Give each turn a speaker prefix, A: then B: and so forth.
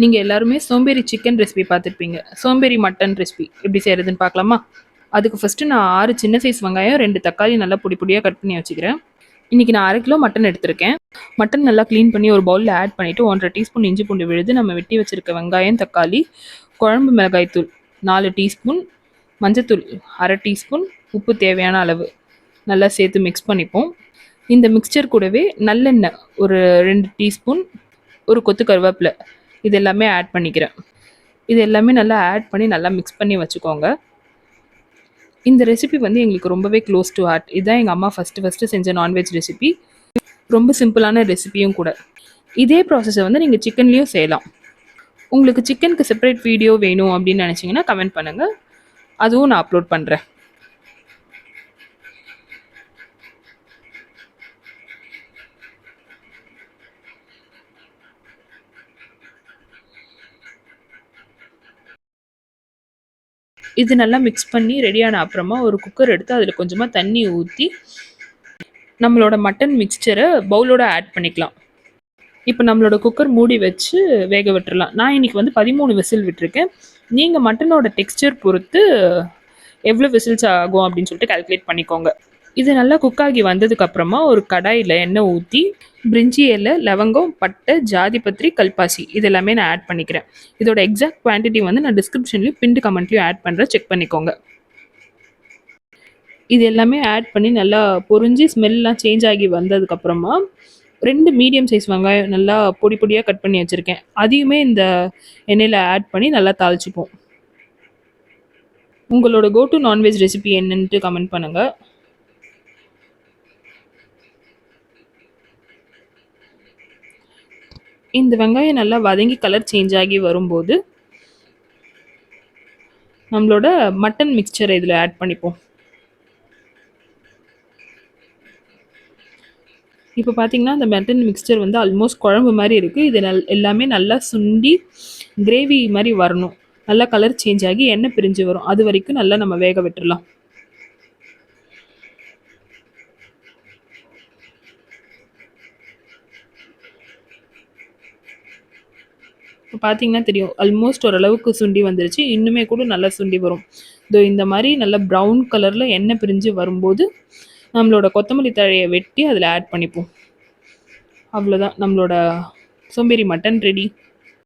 A: நீங்கள் எல்லாருமே சோம்பேறி சிக்கன் ரெசிபி பார்த்துருப்பீங்க. சோம்பேறி மட்டன் ரெசிபி எப்படி செய்கிறதுன்னு பார்க்கலாமா? அதுக்கு ஃபஸ்ட்டு நான் 6 சின்ன சைஸ் வெங்காயம், 2 தக்காளி நல்லா பொடி பொடியாக கட் பண்ணி வச்சுக்கிறேன். இன்றைக்கி நான் 1/2 கிலோ மட்டன் எடுத்திருக்கேன். மட்டன் நல்லா க்ளீன் பண்ணி ஒரு பவுலில் ஆட் பண்ணிவிட்டு 1 1/2 டீஸ்பூன் இஞ்சி பூண்டு விழுது, நம்ம வெட்டி வச்சுருக்க வெங்காயம், தக்காளி, குழம்பு மிளகாய் தூள் 4 டீஸ்பூன், மஞ்சத்தூள் 1/2 டீஸ்பூன், உப்பு தேவையான அளவு நல்லா சேர்த்து மிக்ஸ் பண்ணிப்போம். இந்த மிக்சர் கூடவே நல்லெண்ணெய் ஒரு 2 டீஸ்பூன், ஒரு கொத்து கருவேப்பிலை இது எல்லாமே ஆட் பண்ணிக்கிறேன். இது எல்லாமே நல்லா ஆட் பண்ணி நல்லா மிக்ஸ் பண்ணி வச்சுக்கோங்க. இந்த ரெசிபி வந்து எங்களுக்கு ரொம்பவே க்ளோஸ் டு ஹார்ட். இதுதான் எங்கள் அம்மா ஃபஸ்ட்டு செஞ்ச நான்வெஜ் ரெசிபி. ரொம்ப சிம்பிளான ரெசிபியும் கூட. இதே ப்ராசஸை வந்து நீங்கள் சிக்கன்லேயும் செய்யலாம். உங்களுக்கு சிக்கனுக்கு செப்பரேட் வீடியோ வேணும் அப்படின்னு நினச்சிங்கன்னா கமெண்ட் பண்ணுங்கள், அதுவும் நான் அப்லோட் பண்ணுறேன். இது நல்லா மிக்ஸ் பண்ணி ரெடியான அப்புறமா ஒரு குக்கர் எடுத்து அதில் கொஞ்சமாக தண்ணி ஊற்றி நம்மளோட மட்டன் மிக்சரை பவுலோட ஆட் பண்ணிக்கலாம். இப்போ நம்மளோட குக்கர் மூடி வச்சு வேக விட்டுறலாம். நான் இன்றைக்கி வந்து 13 விசில் விட்டுருக்கேன். நீங்கள் மட்டனோட டெக்ஸ்சர் பொறுத்து எவ்வளோ விசில்ஸ் ஆகும் அப்படின்னு சொல்லிட்டு கால்குலேட் பண்ணிக்கோங்க. இது நல்லா குக் ஆகி வந்ததுக்கப்புறமா ஒரு கடாயில் எண்ணெய் ஊற்றி பிரிஞ்சி இலை, லவங்கம், பட்டை, ஜாதிபத்திரி, கல்பாசி இது எல்லாமே நான் ஆட் பண்ணிக்கிறேன். இதோட எக்ஸாக்ட் குவான்டிட்டி வந்து நான் டிஸ்கிரிப்ஷன்லையும் பின்டு கமெண்ட்லையும் ஆட் பண்ணுறேன், செக் பண்ணிக்கோங்க. இது எல்லாமே ஆட் பண்ணி நல்லா பொரிஞ்சு ஸ்மெல்லாம் சேஞ்ச் ஆகி வந்ததுக்கப்புறமா 2 மீடியம் சைஸ் வெங்காயம் நல்லா பொடி பொடியாக கட் பண்ணி வச்சுருக்கேன். அதையுமே இந்த எண்ணெயில் ஆட் பண்ணி நல்லா தாளிச்சுப்போம். உங்களோட கோ டு நான்வெஜ் ரெசிபி என்னன்ட்டு கமெண்ட் பண்ணுங்கள். இந்த வெங்காயம் நல்லா வதங்கி கலர் சேஞ்ச் ஆகி வரும்போது நம்மளோட மட்டன் மிக்சரை இதில் ஆட் பண்ணிப்போம். இப்போ பார்த்தீங்கன்னா அந்த மட்டன் மிக்சர் வந்து ஆல்மோஸ்ட் குழம்பு மாதிரி இருக்குது. இது எல்லாமே நல்லா சுண்டி கிரேவி மாதிரி வரணும். நல்லா கலர் சேஞ்ச் ஆகி எண்ணெய் பிரிஞ்சு வரும். அது வரைக்கும் நல்லா நம்ம வேக விட்டுடலாம். இப்போ பார்த்தீங்கன்னா தெரியும், ஆல்மோஸ்ட் ஓரளவுக்கு சுண்டி வந்துருச்சு. இன்னுமே கூட நல்லா சுண்டி வரும். இதோ இந்த மாதிரி நல்லா ப்ரௌன் கலரில் எண்ணெய் பிரிஞ்சு வரும்போது நம்மளோட கொத்தமல்லி தழையை வெட்டி அதில் ஆட் பண்ணிப்போம். அவ்வளோதான், நம்மளோட சோம்பேறி மட்டன் ரெடி.